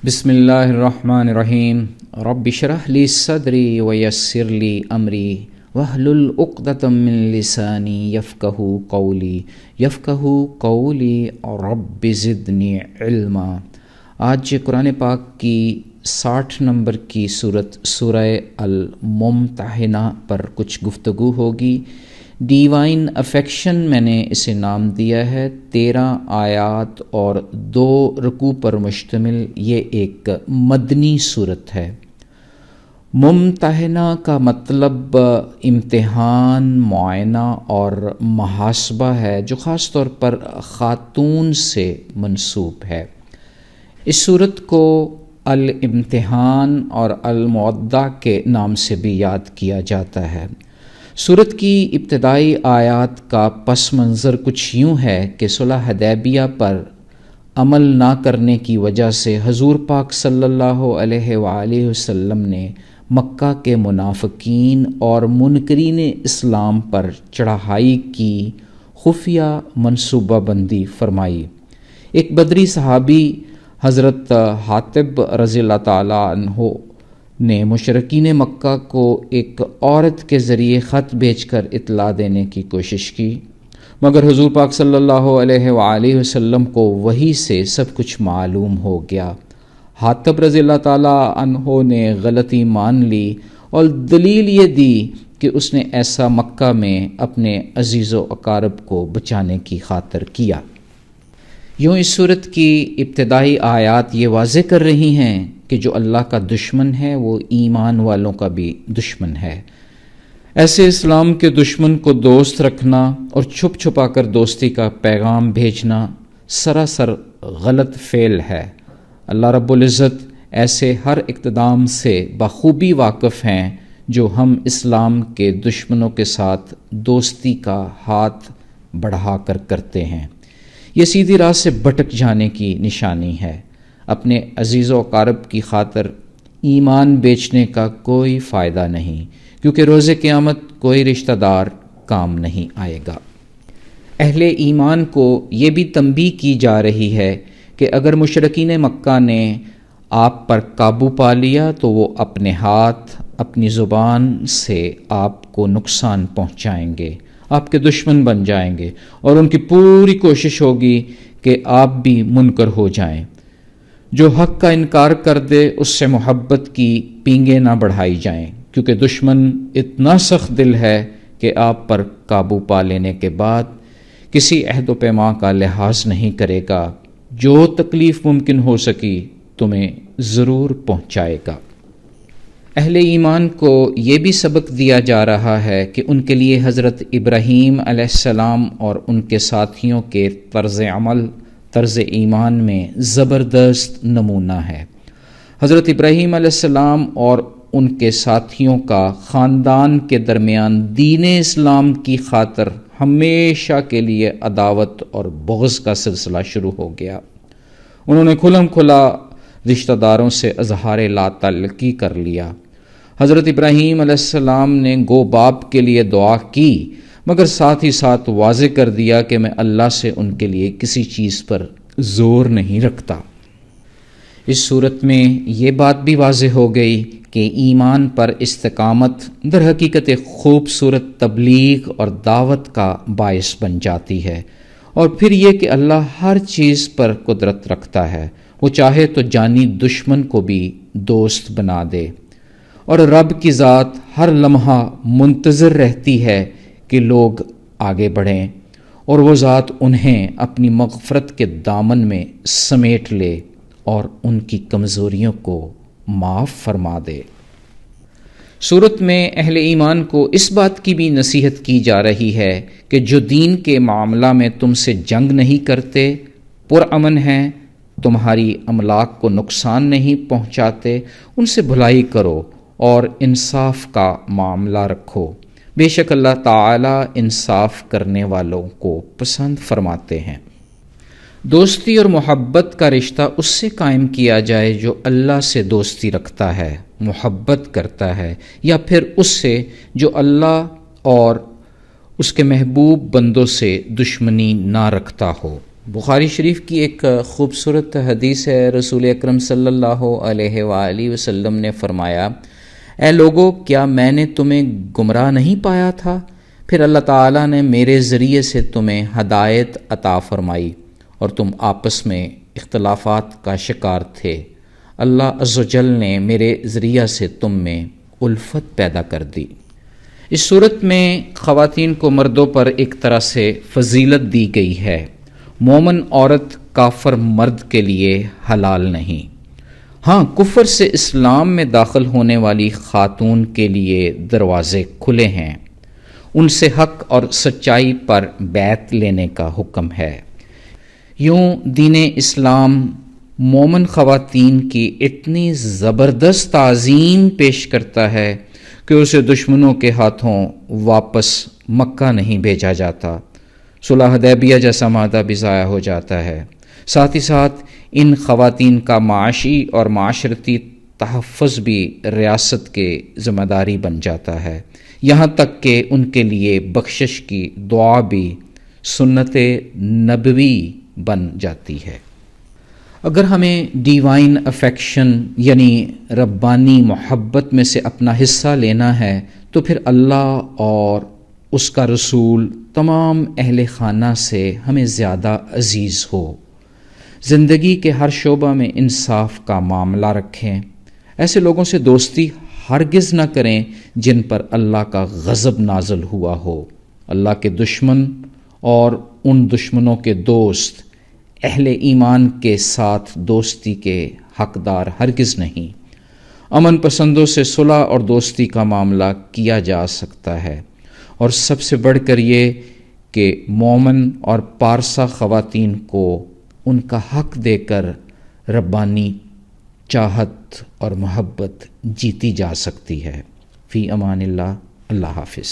بسم اللہ الرحمن الرحیم رب اشرح لی صدری ویسر لی امری واحلل عقدۃ من لسانی یفقہوا قولی رب زدنی علما۔ آج قرآن پاک کی 60 نمبر کی سورہ الممتحنہ پر کچھ گفتگو ہوگی۔ ڈیوائن افیکشن میں نے اسے نام دیا ہے۔ 13 آیات اور 2 رکوع پر مشتمل یہ ایک مدنی صورت ہے۔ ممتحنہ کا مطلب امتحان، معائنہ اور محاسبہ ہے، جو خاص طور پر خاتون سے منسوب ہے۔ اس صورت کو الامتحان اور الموعدہ کے نام سے بھی یاد کیا جاتا ہے۔ سورت کی ابتدائی آیات کا پس منظر کچھ یوں ہے کہ صلح حدیبیہ پر عمل نہ کرنے کی وجہ سے حضور پاک صلی اللہ علیہ وآلہ وسلم نے مکہ کے منافقین اور منکرین اسلام پر چڑھائی کی خفیہ منصوبہ بندی فرمائی۔ ایک بدری صحابی حضرت حاطب رضی اللہ تعالیٰ عنہ نے مشرکین مکہ کو ایک عورت کے ذریعے خط بھیج کر اطلاع دینے کی کوشش کی، مگر حضور پاک صلی اللہ علیہ وآلہ وسلم کو وحی سے سب کچھ معلوم ہو گیا۔ حاطب رضی اللہ تعالیٰ عنہ نے غلطی مان لی اور دلیل یہ دی کہ اس نے ایسا مکہ میں اپنے عزیز و اقارب کو بچانے کی خاطر کیا۔ یوں اس صورت کی ابتدائی آیات یہ واضح کر رہی ہیں کہ جو اللہ کا دشمن ہے وہ ایمان والوں کا بھی دشمن ہے۔ ایسے اسلام کے دشمن کو دوست رکھنا اور چھپ چھپا کر دوستی کا پیغام بھیجنا سراسر غلط فعل ہے۔ اللہ رب العزت ایسے ہر اقتدام سے بخوبی واقف ہیں جو ہم اسلام کے دشمنوں کے ساتھ دوستی کا ہاتھ بڑھا کر کرتے ہیں۔ یہ سیدھی راہ سے بھٹک جانے کی نشانی ہے۔ اپنے عزیز و اقارب کی خاطر ایمان بیچنے کا کوئی فائدہ نہیں، کیونکہ روز قیامت کوئی رشتہ دار کام نہیں آئے گا۔ اہل ایمان کو یہ بھی تنبیہ کی جا رہی ہے کہ اگر مشرکین مکہ نے آپ پر قابو پا لیا تو وہ اپنے ہاتھ، اپنی زبان سے آپ کو نقصان پہنچائیں گے، آپ کے دشمن بن جائیں گے، اور ان کی پوری کوشش ہوگی کہ آپ بھی منکر ہو جائیں۔ جو حق کا انکار کر دے اس سے محبت کی پینگیں نہ بڑھائی جائیں، کیونکہ دشمن اتنا سخت دل ہے کہ آپ پر قابو پا لینے کے بعد کسی عہد و پیمان کا لحاظ نہیں کرے گا۔ جو تکلیف ممکن ہو سکی تمہیں ضرور پہنچائے گا۔ اہل ایمان کو یہ بھی سبق دیا جا رہا ہے کہ ان کے لیے حضرت ابراہیم علیہ السلام اور ان کے ساتھیوں کے طرز ایمان میں زبردست نمونہ ہے۔ حضرت ابراہیم علیہ السلام اور ان کے ساتھیوں کا خاندان کے درمیان دین اسلام کی خاطر ہمیشہ کے لیے عداوت اور بغض کا سلسلہ شروع ہو گیا۔ انہوں نے کھلم کھلا رشتہ داروں سے اظہار لا تعلقی کر لیا۔ حضرت ابراہیم علیہ السلام نے گو باپ کے لیے دعا کی، مگر ساتھ ہی ساتھ واضح کر دیا کہ میں اللہ سے ان کے لیے کسی چیز پر زور نہیں رکھتا۔ اس صورت میں یہ بات بھی واضح ہو گئی کہ ایمان پر استقامت در حقیقت ایک خوبصورت تبلیغ اور دعوت کا باعث بن جاتی ہے، اور پھر یہ کہ اللہ ہر چیز پر قدرت رکھتا ہے، وہ چاہے تو جانی دشمن کو بھی دوست بنا دے، اور رب کی ذات ہر لمحہ منتظر رہتی ہے کہ لوگ آگے بڑھیں اور وہ ذات انہیں اپنی مغفرت کے دامن میں سمیٹ لے اور ان کی کمزوریوں کو معاف فرما دے۔ سورت میں اہل ایمان کو اس بات کی بھی نصیحت کی جا رہی ہے کہ جو دین کے معاملہ میں تم سے جنگ نہیں کرتے، پرامن ہیں، تمہاری املاک کو نقصان نہیں پہنچاتے، ان سے بھلائی کرو اور انصاف کا معاملہ رکھو۔ بے شک اللہ تعالیٰ انصاف کرنے والوں کو پسند فرماتے ہیں۔ دوستی اور محبت کا رشتہ اس سے قائم کیا جائے جو اللہ سے دوستی رکھتا ہے، محبت کرتا ہے، یا پھر اس سے جو اللہ اور اس کے محبوب بندوں سے دشمنی نہ رکھتا ہو، بخاری شریف کی ایک خوبصورت حدیث ہے، رسول اکرم صلی اللہ علیہ وآلہ وسلم نے فرمایا، اے لوگو، کیا میں نے تمہیں گمراہ نہیں پایا تھا؟ پھر اللہ تعالیٰ نے میرے ذریعے سے تمہیں ہدایت عطا فرمائی اور تم آپس میں اختلافات کا شکار تھے۔ اللہ عز و جل نے میرے ذریعہ سے تم میں الفت پیدا کر دی۔ اس صورت میں خواتین کو مردوں پر ایک طرح سے فضیلت دی گئی ہے۔ مومن عورت کافر مرد کے لیے حلال نہیں۔ ہاں، کفر سے اسلام میں داخل ہونے والی خاتون کے لیے دروازے کھلے ہیں، ان سے حق اور سچائی پر بیعت لینے کا حکم ہے۔ یوں دین اسلام مومن خواتین کی اتنی زبردست تعظیم پیش کرتا ہے کہ اسے دشمنوں کے ہاتھوں واپس مکہ نہیں بھیجا جاتا، صلح حدیبیہ جیسا معاہدہ بھی ضائع ہو جاتا ہے۔ ساتھ ہی ساتھ ان خواتین کا معاشی اور معاشرتی تحفظ بھی ریاست کے ذمہ داری بن جاتا ہے، یہاں تک کہ ان کے لیے بخشش کی دعا بھی سنت نبوی بن جاتی ہے۔ اگر ہمیں ڈیوائن افیکشن یعنی ربانی محبت میں سے اپنا حصہ لینا ہے تو پھر اللہ اور اس کا رسول تمام اہل خانہ سے ہمیں زیادہ عزیز ہو۔ زندگی کے ہر شعبہ میں انصاف کا معاملہ رکھیں، ایسے لوگوں سے دوستی ہرگز نہ کریں جن پر اللہ کا غضب نازل ہوا ہو۔ اللہ کے دشمن اور ان دشمنوں کے دوست اہل ایمان کے ساتھ دوستی کے حقدار ہرگز نہیں۔ امن پسندوں سے صلح اور دوستی کا معاملہ کیا جا سکتا ہے، اور سب سے بڑھ کر یہ کہ مومن اور پارسا خواتین کو ان کا حق دے کر ربانی چاہت اور محبت جیتی جا سکتی ہے۔ فی امان اللہ، اللہ حافظ۔